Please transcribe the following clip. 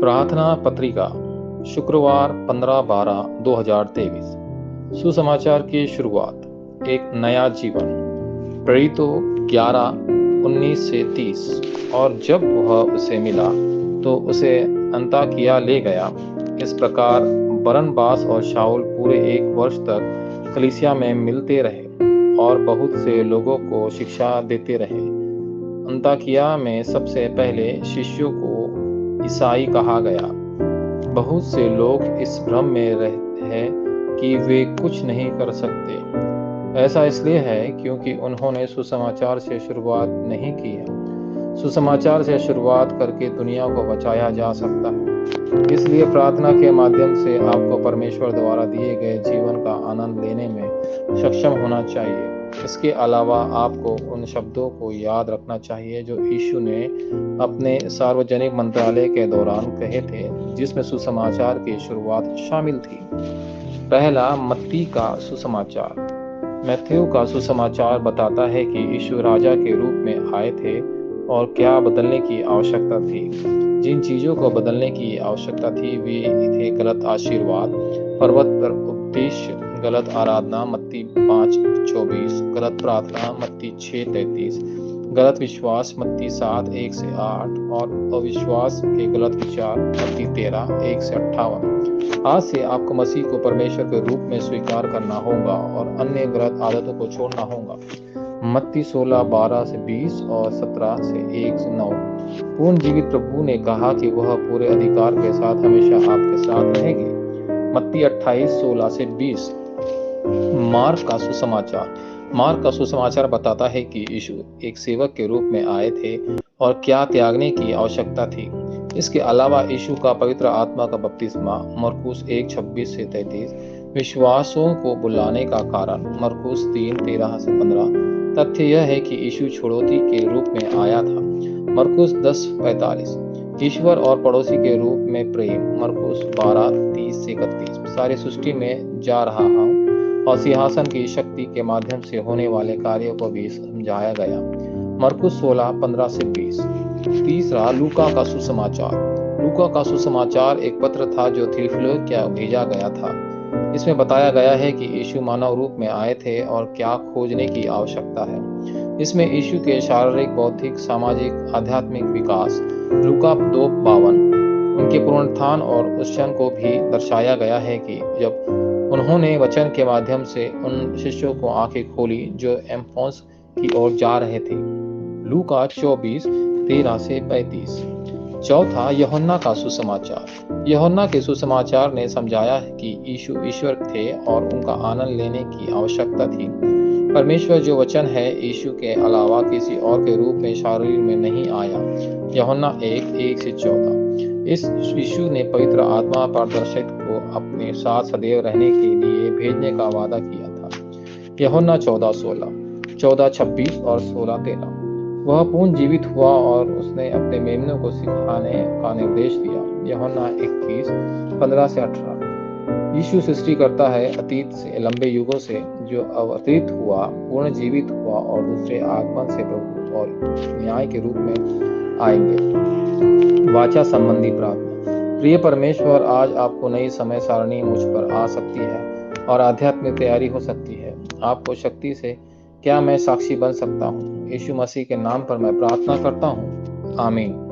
प्रार्थना पत्रिका शुक्रवार 15/12/2023। सुसमाचार की शुरुआत। एक नया जीवन। प्रेरितों 11:19-30। और जब वह उसे मिला तो उसे अन्ताकिया ले गया। इस प्रकार बरनबास और शाऊल पूरे 1 वर्ष तक कलीसिया में मिलते रहे और बहुत से लोगों को शिक्षा देते रहे। अन्ताकिया में सबसे पहले शिष्यों को ईसाई कहा गया। बहुत से लोग इस भ्रम में हैं कि वे कुछ नहीं कर सकते। ऐसा इसलिए है क्योंकि उन्होंने सुसमाचार से शुरुआत नहीं की है। सुसमाचार से शुरुआत करके दुनिया को बचाया जा सकता है। इसलिए प्रार्थना के माध्यम से आपको परमेश्वर द्वारा दिए गए जीवन का आनंद लेने में सक्षम होना चाहिए। इसके अलावा आपको उन शब्दों को याद रखना चाहिए जो यीशु ने अपने सार्वजनिक मंत्रालय के दौरान कहे थे, जिसमें सुसमाचार की शुरुआत शामिल थी। पहला, मत्ती का सुसमाचार। मैथ्यू का सुसमाचार बताता है कि यीशु राजा के रूप में आए थे और क्या बदलने की आवश्यकता थी। जिन चीजों को बदलने की आवश्यकता थी वे थे गलत आशीर्वाद, पर्वत पर उपदेश, गलत आराधना मत्ती 5:24, गलत प्रार्थना मत्ती 6:33, गलत विश्वास मत्ती 7:1-8 और अविश्वास के गलत विचार मत्ती 13:1-58। आज से आपको मसीह को परमेश्वर के रूप में स्वीकार करना होगा और अन्य गलत आदतों को छोड़ना होगा। मत्ती 16:12-20 और 17:1-9। पूर्ण जीवित प्रभु ने कहा कि वह पूरे अधिकार के साथ हमेशा आपके साथ रहेंगे। मत्ती 28:16-20। मार्क का सुसमाचार। मार्क का सुसमाचार बताता है कि यीशु एक सेवक के रूप में आए थे और क्या त्यागने की आवश्यकता थी। इसके अलावा यीशु का पवित्र आत्मा का बपतिस्मा मरकुस 1:26-33, विश्वासों को बुलाने का कारण मरकुस 3:13-15। तथ्य यह है कि यीशु छुड़ौती के रूप में आया था मरकुस 10:45। ईश्वर और पड़ोसी के रूप में प्रेम मरकुस 12:30-31। सारी सृष्टि में जा रहा हूँ और सिंहासन की शक्ति के माध्यम से होने वाले कार्यों को भी समझाया गया मरकुस 16:15-20। तीसरा, लूका का सुसमाचार। लूका का सुसमाचार एक पत्र था जो थियुफिलुस भेजा गया था। इसमें बताया गया है कि यीशु मानव रूप में आए थे और क्या खोजने की आवश्यकता है। इसमें यीशु के शारीरिक, बौद्धिक, सामाजिक, आध्यात्मिक विकास लूका 2:52, उनके पुनरुत्थान और उस क्षण को भी दर्शाया गया है कि जब उन्होंने वचन के माध्यम से उन शिष्यों को आंखें खोली जो एम्फौस की ओर जा रहे थे। लूका 24:13-35। चौथा, यूहन्ना का सुसमाचार। यूहन्ना के सुसमाचार ने समझाया कि यीशु ईश्वर थे और उनका आनंद लेने की आवश्यकता थी। परमेश्वर जो वचन है यीशु के अलावा किसी और के रूप में शरीर में नहीं आया। यूहन्ना 1:1-14। इस यीशु ने पवित्र आत्मा पारदर्शित को अपने साथ सदैव रहने के लिए भेजने का वादा किया था। यूहन्ना 14:16, 14:26 और 16:13। वह पुनः जीवित हुआ और उसने अपने मेमनों को सिखाने का निर्देश दिया। यूहन्ना 21:15-18। यीशु सृष्टि करता है अतीत से, लंबे युगों से, जो अवतरित हुआ, पूर्ण जीवित हुआ और दूसरे आगमन से प्रभु और न्याय के रूप में आएंगे। वाचा संबंधी प्रार्थना। प्रिय परमेश्वर, आज आपको नई समय सारणी मुझ पर आ सकती है और आध्यात्मिक तैयारी हो सकती है। आपको शक्ति से क्या मैं साक्षी बन सकता हूँ? यीशु मसीह के नाम पर मैं प्रार्थना करता हूँ। आमीन।